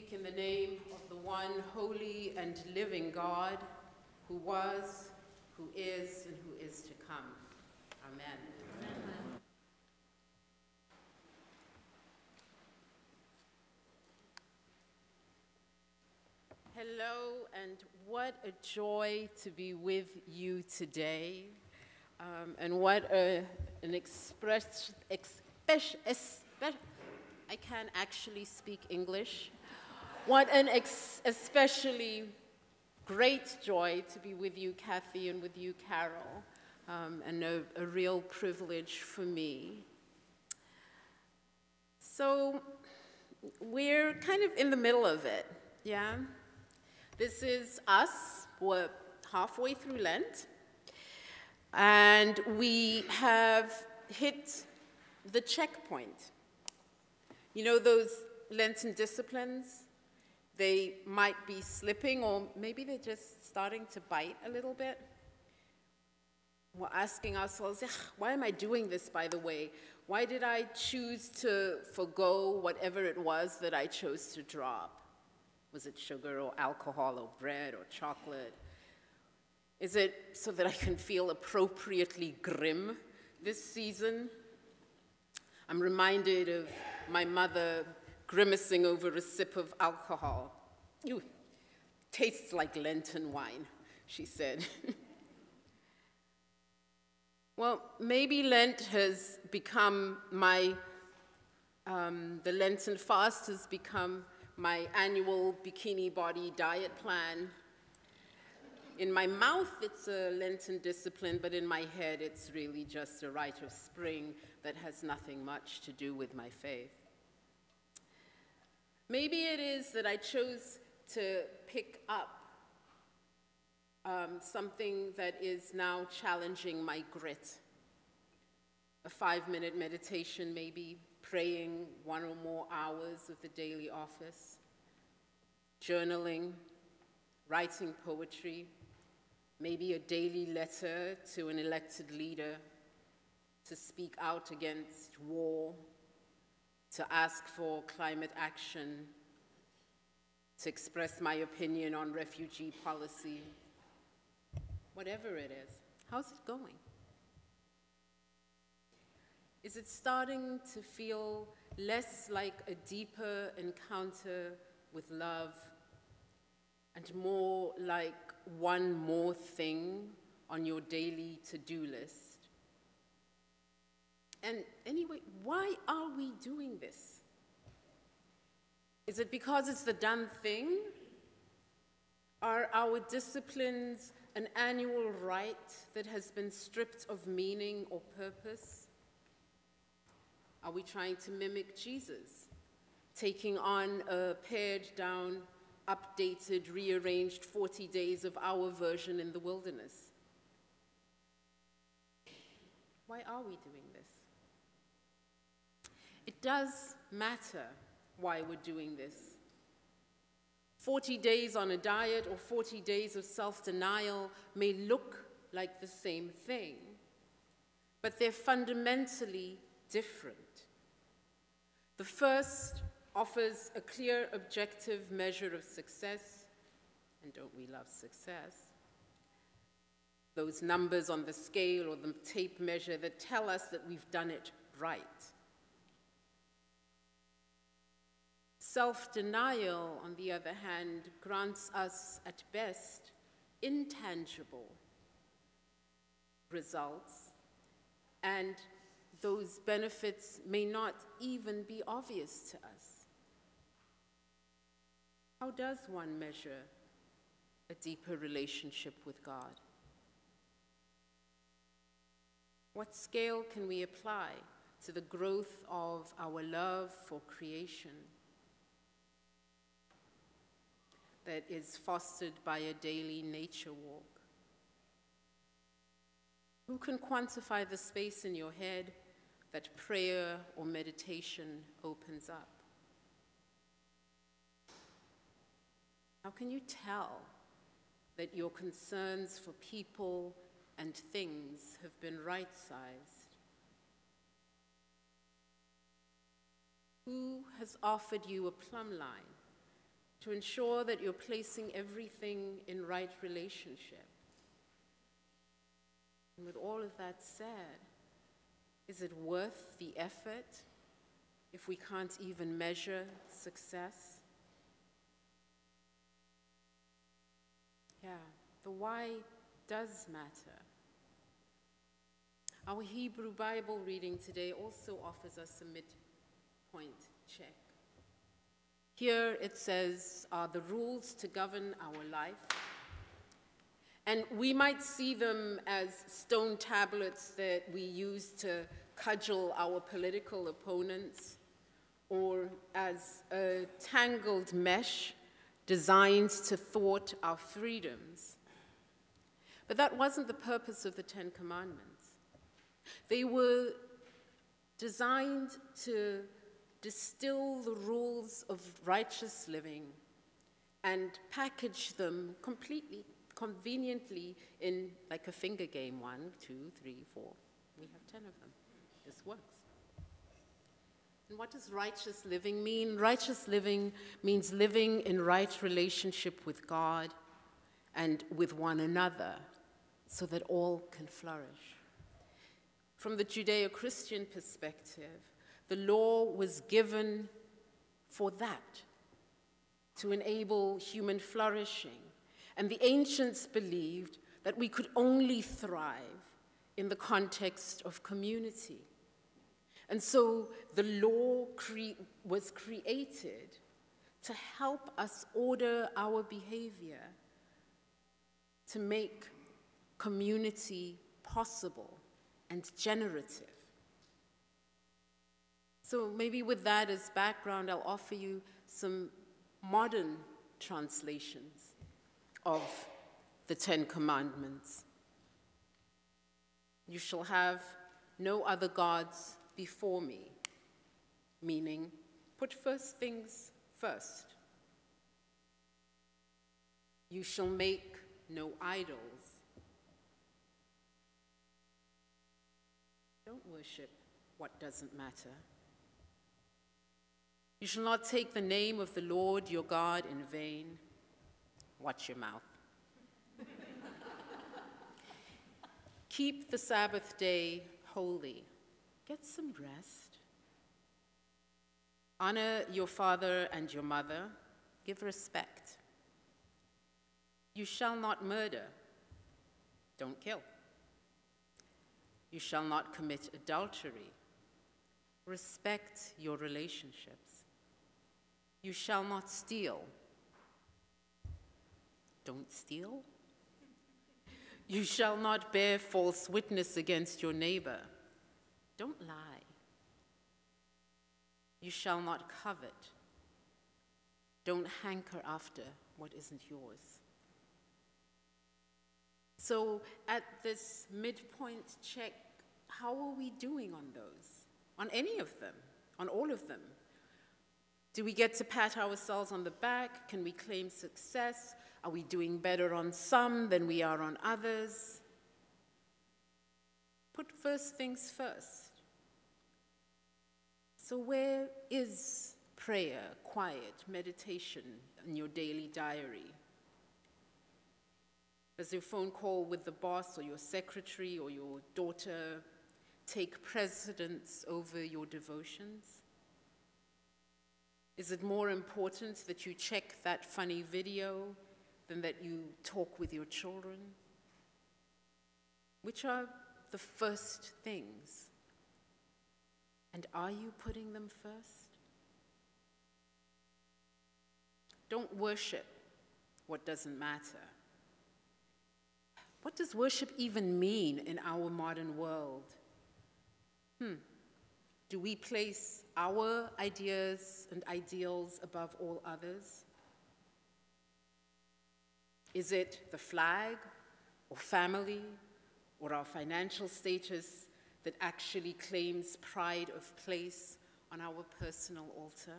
speak in the name of the one holy and living God, who was, who is, and who is to come. Amen. Amen. Hello, and what a joy to be with you today. And what an I can't actually speak English. What an especially great joy to be with you, Kathy, and with you, Carol, and a real privilege for me. So we're kind of in the middle of it, yeah? This is us. We're halfway through Lent, and we have hit the checkpoint. You know those Lenten disciplines? They might be slipping, or maybe they're just starting to bite a little bit. We're asking ourselves, why am I doing this, by the way? Why did I choose to forgo whatever it was that I chose to drop? Was it sugar or alcohol or bread or chocolate? Is it so that I can feel appropriately grim this season? I'm reminded of my mother grimacing over a sip of alcohol. Ew, tastes like Lenten wine, she said. Well, maybe Lent has become the Lenten fast has become my annual bikini body diet plan. In my mouth, it's a Lenten discipline, but in my head, it's really just a rite of spring that has nothing much to do with my faith. Maybe it is that I chose to pick up something that is now challenging my grit. A 5-minute meditation, maybe, praying 1 or more hours of the daily office, journaling, writing poetry, maybe a daily letter to an elected leader, to speak out against war, to ask for climate action, to express my opinion on refugee policy. Whatever it is, how's it going? Is it starting to feel less like a deeper encounter with love and more like one more thing on your daily to-do list? And anyway, why are we doing this? Is it because it's the done thing? Are our disciplines an annual rite that has been stripped of meaning or purpose? Are we trying to mimic Jesus, taking on a pared down, updated, rearranged 40 days of our version in the wilderness? Why are we doing this? It does matter why we're doing this. 40 days on a diet or 40 days of self-denial may look like the same thing, but they're fundamentally different. The first offers a clear, objective measure of success, and don't we love success? Those numbers on the scale or the tape measure that tell us that we've done it right. Self-denial, on the other hand, grants us, at best, intangible results, and those benefits may not even be obvious to us. How does one measure a deeper relationship with God? What scale can we apply to the growth of our love for creation that is fostered by a daily nature walk? Who can quantify the space in your head that prayer or meditation opens up? How can you tell that your concerns for people and things have been right-sized? Who has offered you a plumb line to ensure that you're placing everything in right relationship. And with all of that said, is it worth the effort if we can't even measure success? Yeah, the why does matter. Our Hebrew Bible reading today also offers us a midpoint check. Here it says, are the rules to govern our life. And we might see them as stone tablets that we use to cudgel our political opponents, or as a tangled mesh designed to thwart our freedoms. But that wasn't the purpose of the Ten Commandments. They were designed to distill the rules of righteous living and package them conveniently in like a finger game. 1, 2, 3, 4. We have 10 of them. This works. And what does righteous living mean? Righteous living means living in right relationship with God and with one another so that all can flourish. From the Judeo-Christian perspective, the law was given for that, to enable human flourishing. And the ancients believed that we could only thrive in the context of community. And so the law was created to help us order our behavior, to make community possible and generative. So maybe with that as background, I'll offer you some modern translations of the Ten Commandments. You shall have no other gods before me, meaning put first things first. You shall make no idols. Don't worship what doesn't matter. You shall not take the name of the Lord your God in vain. Watch your mouth. Keep the Sabbath day holy. Get some rest. Honor your father and your mother. Give respect. You shall not murder. Don't kill. You shall not commit adultery. Respect your relationships. You shall not steal. Don't steal. You shall not bear false witness against your neighbor. Don't lie. You shall not covet. Don't hanker after what isn't yours. So at this midpoint check, how are we doing on those? On any of them? On all of them? Do we get to pat ourselves on the back? Can we claim success? Are we doing better on some than we are on others? Put first things first. So where is prayer, quiet, meditation in your daily diary? Does your phone call with the boss or your secretary or your daughter take precedence over your devotions? Is it more important that you check that funny video than that you talk with your children? Which are the first things? And are you putting them first? Don't worship what doesn't matter. What does worship even mean in our modern world? Do we place our ideas and ideals above all others? Is it the flag or family or our financial status that actually claims pride of place on our personal altar,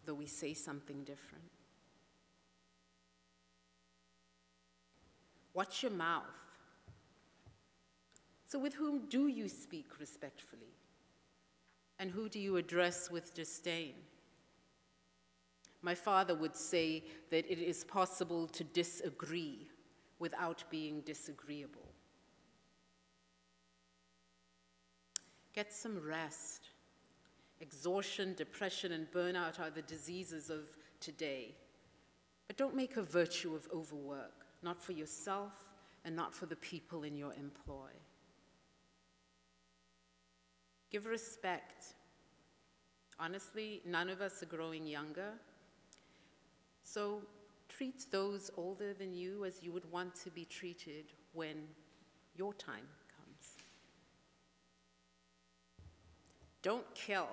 though we say something different? Watch your mouth. So with whom do you speak respectfully? And who do you address with disdain? My father would say that it is possible to disagree without being disagreeable. Get some rest. Exhaustion, depression, and burnout are the diseases of today. But don't make a virtue of overwork, not for yourself and not for the people in your employ. Give respect. Honestly, none of us are growing younger. So treat those older than you as you would want to be treated when your time comes. Don't kill.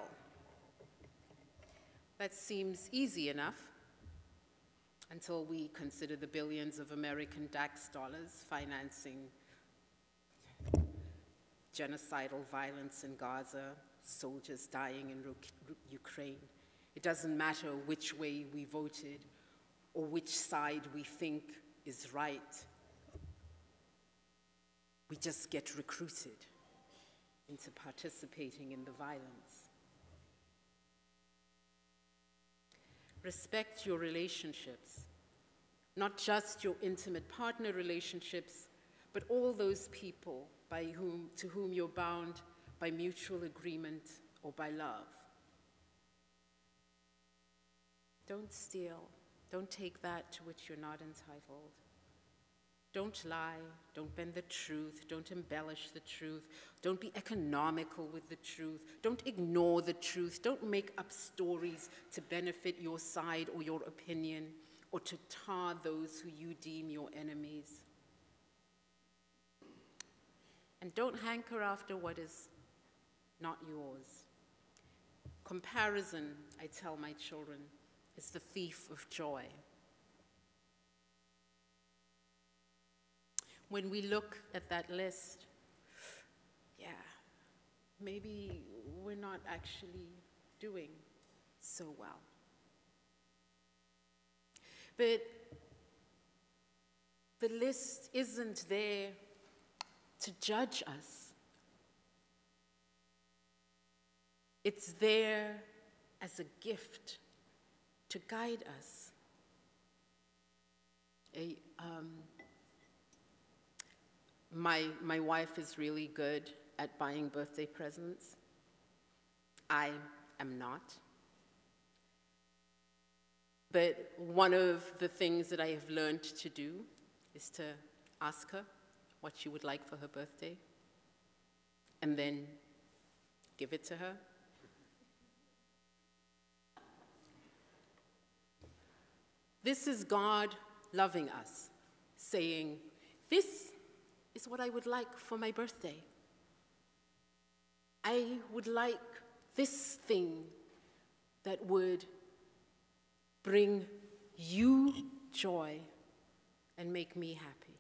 That seems easy enough until we consider the billions of American tax dollars financing genocidal violence in Gaza, soldiers dying in Ukraine. It doesn't matter which way we voted or which side we think is right. We just get recruited into participating in the violence. Respect your relationships, not just your intimate partner relationships, but all those people to whom you're bound by mutual agreement or by love. Don't steal. Don't take that to which you're not entitled. Don't lie. Don't bend the truth. Don't embellish the truth. Don't be economical with the truth. Don't ignore the truth. Don't make up stories to benefit your side or your opinion or to tar those who you deem your enemies. And don't hanker after what is not yours. Comparison, I tell my children, is the thief of joy. When we look at that list, yeah, maybe we're not actually doing so well. But the list isn't there to judge us. It's there as a gift to guide us. My wife is really good at buying birthday presents. I am not. But one of the things that I have learned to do is to ask her what she would like for her birthday, and then give it to her. This is God loving us, saying, this is what I would like for my birthday. I would like this thing that would bring you joy and make me happy.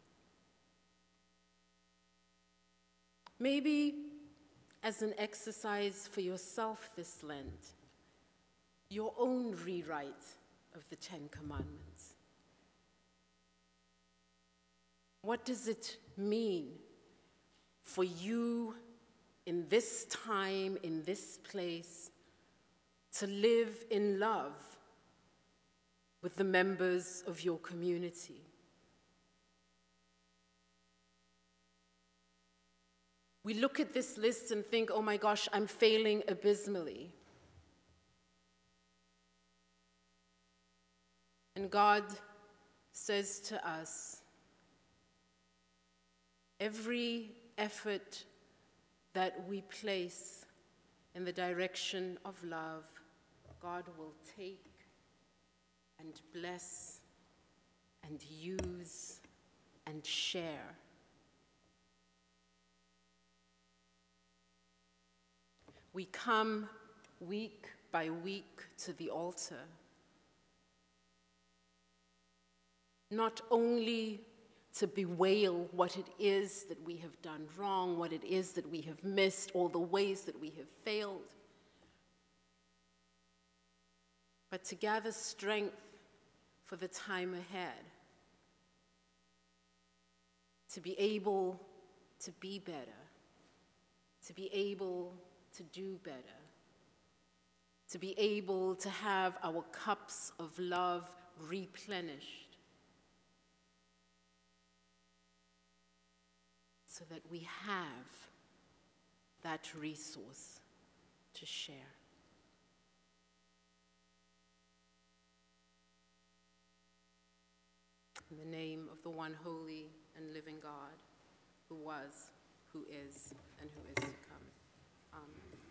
Maybe as an exercise for yourself this Lent, your own rewrite of the Ten Commandments. What does it mean for you in this time, in this place, to live in love with the members of your community? We look at this list and think, oh my gosh, I'm failing abysmally. And God says to us, every effort that we place in the direction of love, God will take and bless and use and share. We come week by week to the altar, not only to bewail what it is that we have done wrong, what it is that we have missed, all the ways that we have failed, but to gather strength for the time ahead, to be able to be better, to be able to do better, to be able to have our cups of love replenished so that we have that resource to share. In the name of the one holy and living God, who was, who is, and who is to come. Amen.